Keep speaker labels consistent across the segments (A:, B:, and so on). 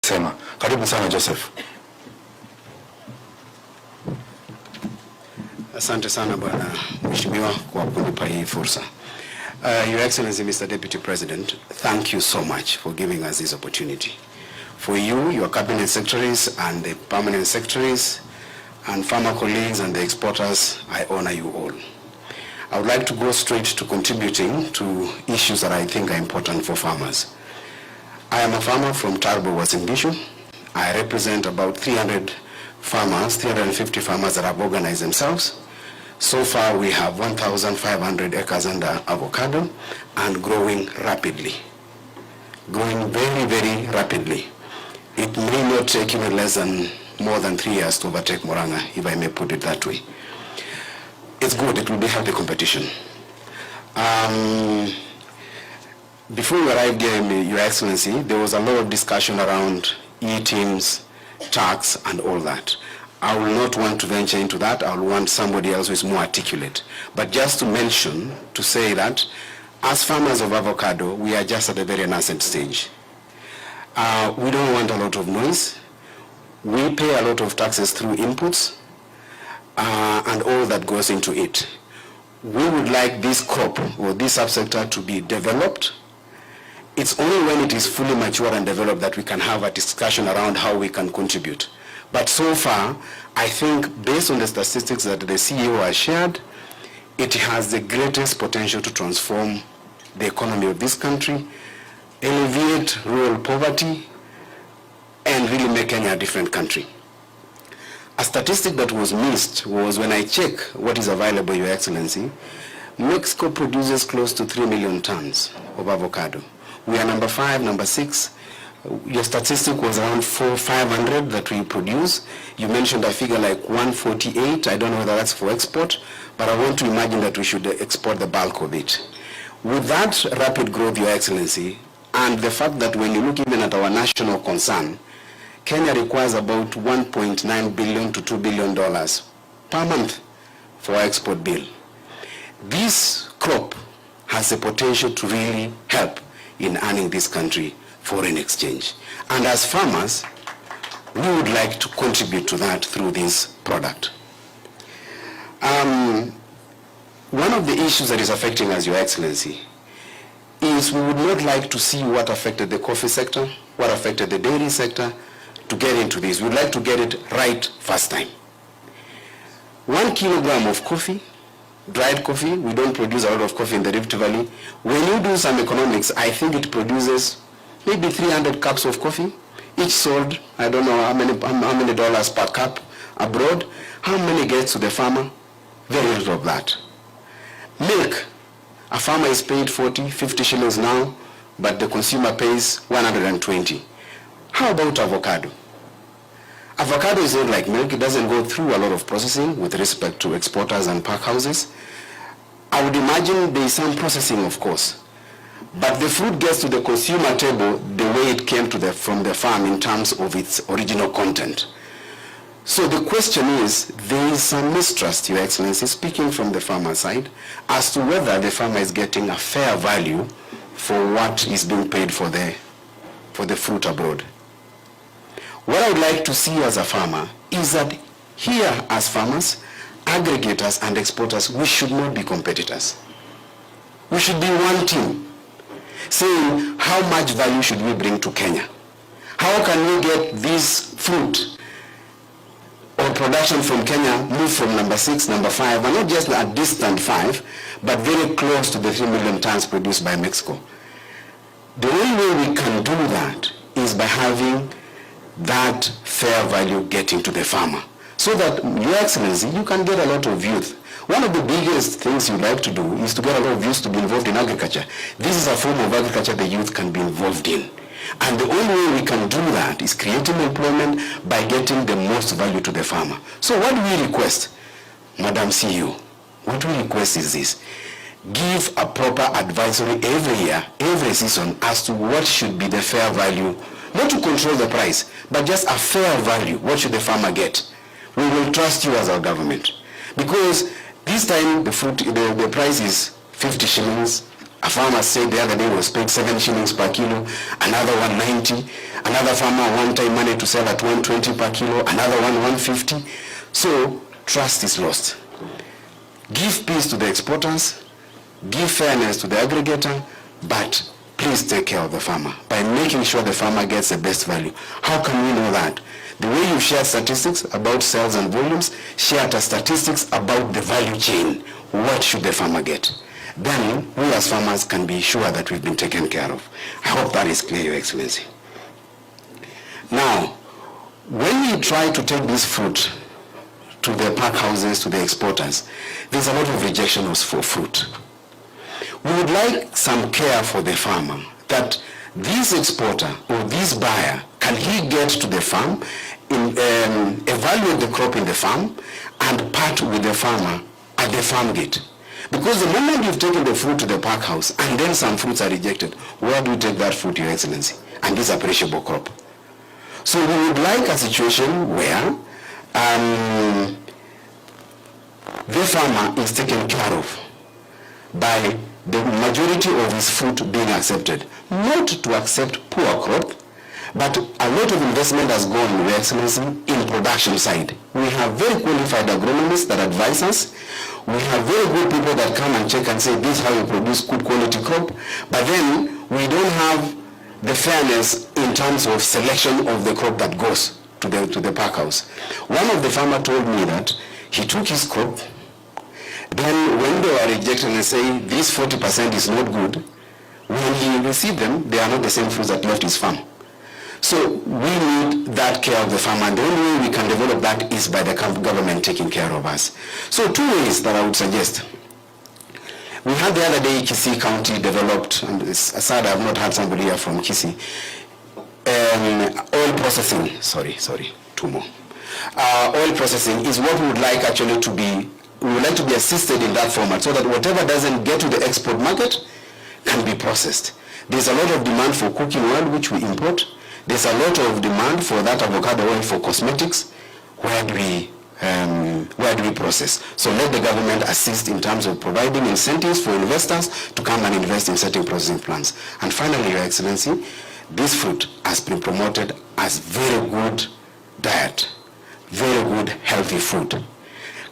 A: Sema. Karibu sana Joseph.
B: Asante sana Bwana Mheshimiwa kwa kunipa hii fursa. Your Excellency Mr. Deputy President, thank you so much for giving us this opportunity. For you, your cabinet secretaries and the permanent secretaries and farmer colleagues and the exporters, I honor you all. I would like to go straight to contributing to issues that I think are important for farmers. I am a farmer from Tarbo, Uasin Gishu. I represent about 300 farmers, 350 farmers that have organized themselves. So far we have 1,500 acres under avocado and growing rapidly. Growing very, very rapidly. It may not take even less than more than 3 years to overtake Moranga, if I may put it that way. It's good, it will be healthy competition. Before we arrived here, Your Excellency, there was a lot of discussion around e-teams, tax, and all that. I will not want to venture into that. I will want somebody else who is more articulate. But just to mention, to say that as farmers of avocado, we are just at a very nascent stage. We don't want a lot of noise. We pay a lot of taxes through inputs and all that goes into it. We would like this crop or this subsector to be developed. It's only when it is fully mature and developed that we can have a discussion around how we can contribute. But so far, I think based on the statistics that the CEO has shared, it has the greatest potential to transform the economy of this country, alleviate rural poverty, and really make Kenya a different country. A statistic that was missed was when I check what is available, Your Excellency, Mexico produces close to 3 million tons of avocado. We are number 5, number 6. Your statistic was around 500 that we produce. You mentioned a figure like 148. I don't know whether that's for export, but I want to imagine that we should export the bulk of it. With that rapid growth, Your Excellency, and the fact that when you look even at our national concern, Kenya requires about $1.9 billion to $2 billion per month for our export bill. This crop has the potential to really help in earning this country foreign exchange. And as farmers, we would like to contribute to that through this product. One of the issues that is affecting us, Your Excellency, is we would not like to see what affected the coffee sector, what affected the dairy sector, to get into this. We would like to get it right first time. 1 kilogram of coffee, dried coffee, we don't produce a lot of coffee in the Rift Valley. When you do some economics, I think it produces maybe 300 cups of coffee, each sold, I don't know how many dollars per cup abroad. How many gets to the farmer? Very little of that. Milk, a farmer is paid 40, 50 shillings now, but the consumer pays 120. How about avocado? Avocado is not like milk. It doesn't go through a lot of processing with respect to exporters and pack houses. I would imagine there is some processing, of course. But the fruit gets to the consumer table the way it came to from the farm in terms of its original content. So the question is, there is some mistrust, Your Excellency, speaking from the farmer side, as to whether the farmer is getting a fair value for what is being paid for the fruit abroad. What I would like to see as a farmer is that here as farmers, aggregators and exporters, we should not be competitors. We should be one team, saying how much value should we bring to Kenya? How can we get this fruit or production from Kenya move from number 6, number 5, and not just a distant 5, but very close to the 3 million tons produced by Mexico? The only way we can do that is by having that fair value getting to the farmer, so that, Your Excellency, you can get a lot of youth. One of the biggest things you like to do is to get a lot of youth to be involved in agriculture. This is a form of agriculture the youth can be involved in. And the only way we can do that is creating employment by getting the most value to the farmer. So what we request, Madam CEO, what we request is this: give a proper advisory every year, every season, as to what should be the fair value, not to control the price, but just a fair value. What should the farmer get? We will trust you as our government. Because this time the price is 50 shillings. A farmer said the other day was paid 7 shillings per kilo, another 190. another farmer one-time money to sell at 120 per kilo, another one 150. So trust is lost. Give peace to the exporters, give fairness to the aggregator, but please take care of the farmer by making sure the farmer gets the best value. How can we know that? The way you share statistics about sales and volumes, share the statistics about the value chain. What should the farmer get? Then we as farmers can be sure that we've been taken care of. I hope that is clear, Your Excellency. Now, when we try to take this fruit to the pack houses, to the exporters, there's a lot of rejection for fruit. We would like some care for the farmer, that this exporter or this buyer, can he get to the farm, evaluate the crop in the farm, and part with the farmer at the farm gate? Because the moment you've taken the fruit to the pack house and then some fruits are rejected, where do you take that fruit, Your Excellency? And this is a perishable crop. So we would like a situation where the farmer is taken care of by the majority of his fruit being accepted. Not to accept poor crop, but a lot of investment has gone, Your Excellency, in production side. We have very qualified agronomists that advise us. We have very good people that come and check and say, this is how you produce good quality crop. But then we don't have the fairness in terms of selection of the crop that goes to the pack house. One of the farmers told me that he took his crop, then when they were rejected and say this 40% is not good, when he received them, they are not the same fruits that left his farm. So we need that care of the farmer, and the only way we can develop that is by the government taking care of us. So 2 ways that I would suggest. We had the other day Kisii County developed, and it's sad I have not had somebody here from Kisii, oil processing, two more. Oil processing is what we would like actually to be, we would like to be assisted in that format so that whatever doesn't get to the export market can be processed. There's a lot of demand for cooking oil which we import. There's a lot of demand for that avocado oil for cosmetics. Where do we process? So let the government assist in terms of providing incentives for investors to come and invest in certain processing plants. And finally, Your Excellency, this fruit has been promoted as very good diet, very good healthy food.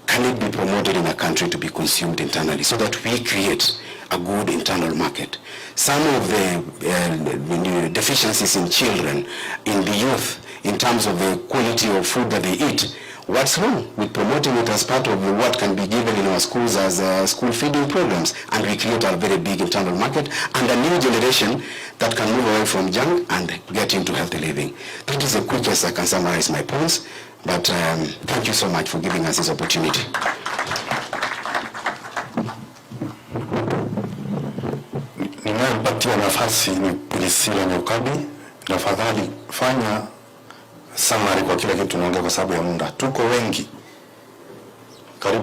B: Can it be promoted in a country to be consumed internally so that we create a good internal market? Some of the deficiencies in children, in the youth, in terms of the quality of food that they eat, what's wrong with promoting it as part of what can be given in our schools as school feeding programs? And we create a very big internal market and a new generation that can move away from junk and get into healthy living. That is the quickest I can summarize my points. But thank you so much for giving us this opportunity.
A: Ninayempatia nafasi ni Priscilla Nyukabi. Tafadhali fanya summary kwa kila kitu tunaongea kwa sababu ya muda. Tuko wengi. Karibu.